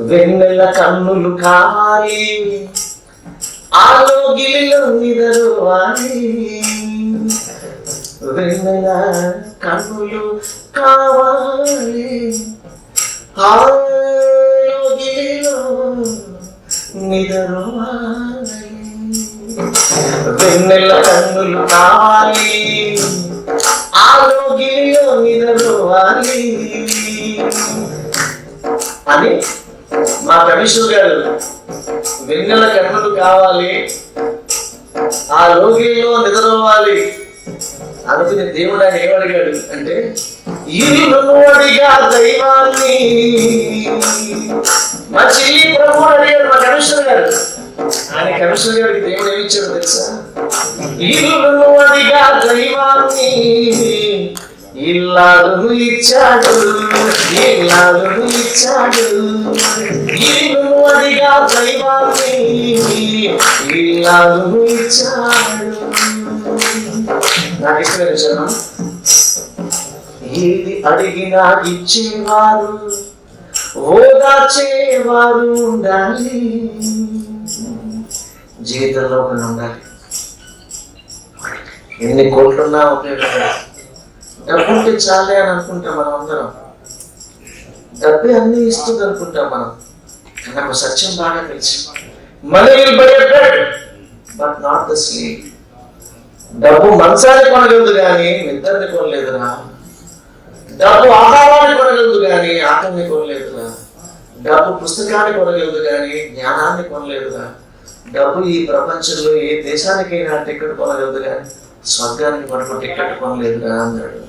వెన్నెల కన్నులు కావాలి, ఆలోగిలిలో నిదరువాలి. వెన్నెల కన్నులు కావాలి, ఆలోగిలిలో నిదరువాలి. వెన్నెల కన్నులు కావాలి, ఆలోగిలిలో నిదరువాలి అని మా కమిషనర్ గారు వెన్నెల కన్నులు కావాలి, ఆ లోగిల్లో నిద్రవ్వాలి అనుకుని దేవుడు ఆయన ఏమడిగాడు అంటే, ఇల్లును అడిగా దైవాన్ని. మా చెల్లి ప్రభు అడిగాడు మా కమిషనర్ గారు. ఆయన కమిషనర్ గారికి దేవుడు ఏమిచ్చాడు తెలుసా? ఇల్లును అడిగా దైవాన్ని, ఇల్లాలను ఇచ్చాడు, ఇల్లాలను ఇచ్చాడు. ఇల్లును అడిగా దైవాన్ని, ఇల్లాలను ఇచ్చాడు. నాకు ఇష్టమైన విషయం, ఏది అడిగినా ఇచ్చేవారు, ఓదార్చేవారు ఉండాలి. జీవితంలో ఒకరు ఉండాలి. ఎన్ని కోట్లున్నా ఉపయోగపడాలి. డబ్బుంటే చాలే అని అనుకుంటాం మనం అందరం. డబ్బే అన్ని ఇస్తుంది అనుకుంటాం మనం. కానీ నాకు సత్యం బాగా తెలుసు. Money will buy a bed but not the sleep. డబ్బు మంచాన్ని కొనగలదు కానీ నిద్రని కొనలేదురా. డబ్బు ఆహారాన్ని కొనగలదు కానీ ఆకలిని కొనలేదురా. డబ్బు పుస్తకాన్ని కొనగలదు కానీ జ్ఞానాన్ని కొనలేదురా. డబ్బు ఈ ప్రపంచంలో ఏ దేశానికైనా టికెట్ కొనగలదు కానీ స్వర్గానికి మనకు టికెట్ కొనలేదురా అన్నాడు.